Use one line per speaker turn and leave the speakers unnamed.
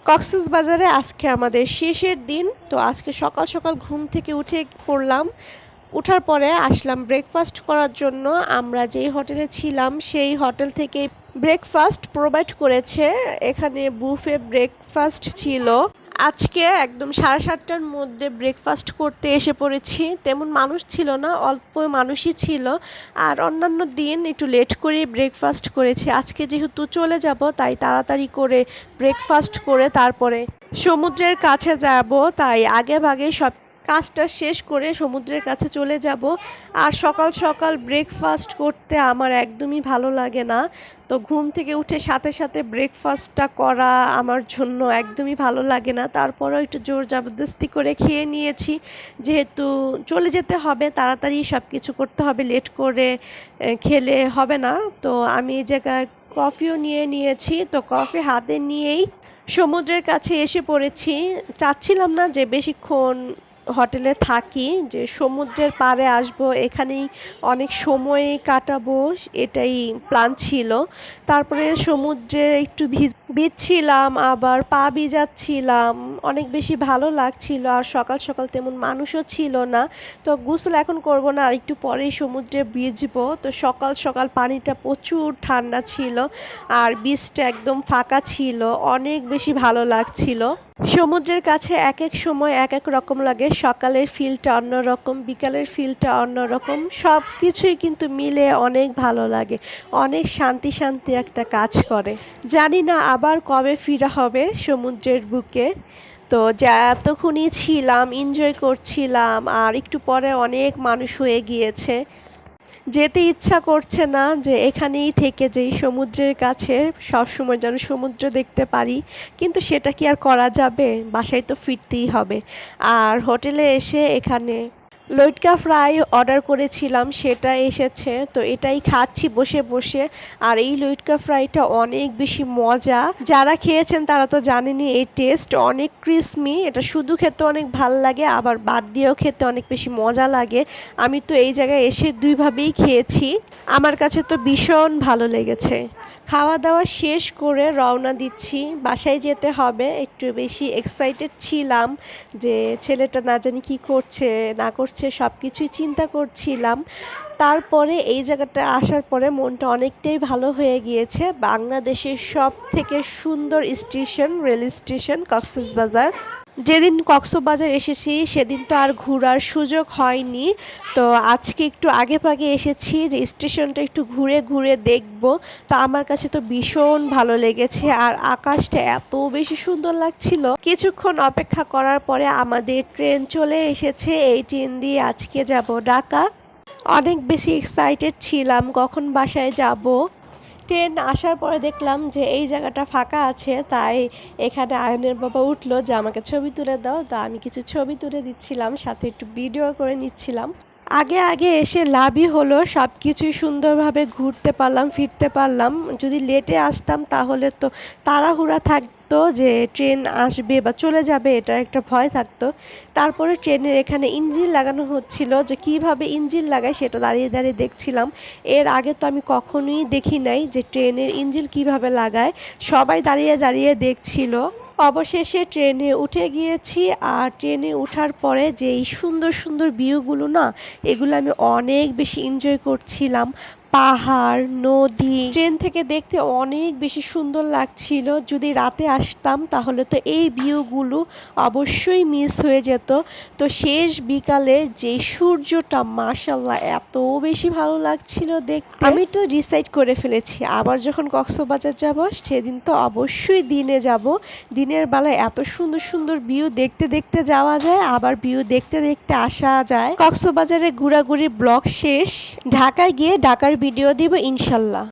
কক্সবাজারে আজকে আমাদের শেষের দিন। তো আজকে সকাল সকাল ঘুম থেকে উঠে পড়লাম। উঠার পরে আসলাম ব্রেকফাস্ট করার জন্য। আমরা যেই হোটেলে ছিলাম সেই হোটেল থেকে ব্রেকফাস্ট প্রোভাইড করেছে। এখানে বুফে ব্রেকফাস্ট ছিল। আজকে একদম 7:30টার মধ্যে ব্রেকফাস্ট করতে এসে পড়েছি। তেমন মানুষ ছিল না, অল্প মানুষই ছিল। আর অন্যান্য দিন একটু লেট করে ব্রেকফাস্ট করেছি। আজকে যেহেতু চলে যাব তাই তাড়াতাড়ি করে ব্রেকফাস্ট করে তারপরে সমুদ্রের কাছে যাব, তাই আগে ভাগে সব কাজটা শেষ করে সমুদ্রের কাছে চলে যাব। আর সকাল সকাল ব্রেকফাস্ট করতে আমার একদমই ভালো লাগে না। তো ঘুম থেকে উঠে সাথে সাথে ব্রেকফাস্টটা করা আমার জন্য একদমই ভালো লাগে না। তারপরেও একটু জোর জবরদস্তি করে খেয়ে নিয়েছি, যেহেতু চলে যেতে হবে, তাড়াতাড়ি সব কিছু করতে হবে, লেট করে খেলে হবে না। তো আমি এই জায়গায় কফিও নিয়ে নিয়েছি। তো কফি হাতে নিয়েই সমুদ্রের কাছে এসে পড়েছি। চাচ্ছিলাম না যে বেশিক্ষণ হোটেলে থাকি, যে সমুদ্রের পাড়ে আসবো, এখানেই অনেক সময় কাটাবো, এটাই প্ল্যান ছিল। তারপরে সমুদ্রে একটু ভিজছিলাম, আবার পা ভিজাচ্ছিলাম, অনেক বেশি ভালো লাগছিল। আর সকাল সকাল তেমন মানুষও ছিল না। তো গোসল এখন করব না, আর একটু পরেই সমুদ্রে ভিজবো। তো সকাল সকাল পানিটা প্রচুর ঠান্ডা ছিল আর বীচটা একদম ফাঁকা ছিল, অনেক বেশি ভালো লাগছিল। সমুদ্রের কাছে এক এক সময় এক এক রকম লাগে। সকালের ফিলটা অন্যরকম, বিকালের ফিলটা অন্যরকম, সব কিছুই কিন্তু মিলে অনেক ভালো লাগে, অনেক শান্তি শান্তি একটা কাজ করে। জানি না আবার কবে ফিরা হবে সমুদ্রের বুকে। তো যা এতক্ষণই ছিলাম, এনজয় করছিলাম। আর একটু পরে অনেক মানুষ হয়ে গিয়েছে, যেতে ইচ্ছা করছে না, যে এখানেই থেকে যেই সমুদ্রের কাছে সবসময় যেন সমুদ্র দেখতে পারি। কিন্তু সেটা কি আর করা যাবে, বাসায় তো ফিরতেই হবে। আর হোটেলে এসে এখানে লইট্কা ফ্রাই অর্ডার করেছিলাম, সেটা এসেছে। তো এটাই খাচ্ছি বসে বসে। আর এই লইট্কা ফ্রাইটা অনেক বেশি মজা, যারা খেয়েছেন তারা তো জানেনই এই টেস্ট, অনেক ক্রিসমি। এটা শুধু খেতে অনেক ভাল লাগে, আবার বাদ দিয়েও খেতে অনেক বেশি মজা লাগে। আমি তো এই জায়গায় এসে দুইভাবেই খেয়েছি, আমার কাছে তো ভীষণ ভালো লেগেছে। খাওয়া দাওয়া শেষ করে রওনা দিচ্ছি, বাসায় যেতে হবে। একটু বেশি এক্সাইটেড ছিলাম যে ছেলেটা না জানি কী করছে না করছে, সব কিছুই চিন্তা করছিলাম। তারপরে এই জায়গাটা আসার পরে মনটা অনেকটাই ভালো হয়ে গিয়েছে। বাংলাদেশের সব থেকে সুন্দর স্টেশন, রেল স্টেশন কক্সবাজার। যেদিন কক্সবাজার এসেছি সেদিন তো আর ঘোরার সুযোগ হয়নি। তো আজকে একটু আগে ভাগে এসেছি যে স্টেশনটা একটু ঘুরে ঘুরে দেখব। তো আমার কাছে তো ভীষণ ভালো লেগেছে, আর আকাশটা এত বেশি সুন্দর লাগছিল। কিছুক্ষণ অপেক্ষা করার পরে আমাদের ট্রেন চলে এসেছে। এই ট্রেন দিয়ে আজকে যাব ঢাকা। অনেক বেশি এক্সাইটেড ছিলাম কখন বাসায় যাব। ট্রেন আসার পরে দেখলাম যে এই জায়গাটা ফাঁকা আছে, তাই এখানে আয়নের বাবা উঠলো যে আমাকে ছবি তুলে দাও। তো আমি কিছু ছবি তুলে দিচ্ছিলাম, সাথে একটু ভিডিও করে নিচ্ছিলাম। আগে আগে এসে লাভই হলো, সব কিছুই সুন্দরভাবে ঘুরতে পারলাম, ফিরতে পারলাম। যদি লেটে আসতাম তাহলে তো তাড়াহুড়া থাকতো, যে ট্রেন আসবে বা চলে যাবে, এটার একটা ভয় থাকতো। তারপরে ট্রেনের এখানে ইঞ্জিন লাগানো হচ্ছিল, যে কিভাবে ইঞ্জিন লাগায় সেটা দাঁড়িয়ে দাঁড়িয়ে দেখছিলাম। এর আগে তো আমি কখনোই দেখি নাই যে ট্রেনের ইঞ্জিন কিভাবে লাগায়, সবাই দাঁড়িয়ে দাঁড়িয়ে দেখছিল। অবশেষে ট্রেনে উঠে গিয়েছি। আর ট্রেনে ওঠার পরে যে এই সুন্দর সুন্দর ভিউগুলো না, এগুলো আমি অনেক বেশি এনজয় করছিলাম। পাহাড়, নদী ট্রেন থেকে দেখতে অনেক বেশি সুন্দর লাগছিল। যদি রাতে আসতাম তাহলে তো এই ভিউগুলো অবশ্যই মিস হয়ে যেত। তো শেষ বিকালের যে সূর্যটা, মাশাআল্লাহ এত বেশি ভালো লাগছিল দেখতে। আমি তো ডিসাইড করে ফেলেছি আবার যখন কক্সবাজার যাব সেদিন তো অবশ্যই দিনে যাব। দিনের বেলায় এত সুন্দর সুন্দর ভিউ দেখতে দেখতে যাওয়া যায়, আবার ভিউ দেখতে দেখতে আসা যায়। কক্সবাজারে ঘোরাঘুরি ব্লগ শেষ, ঢাকায় গিয়ে ঢাকার ভিডিও দিব ইনশাল্লাহ।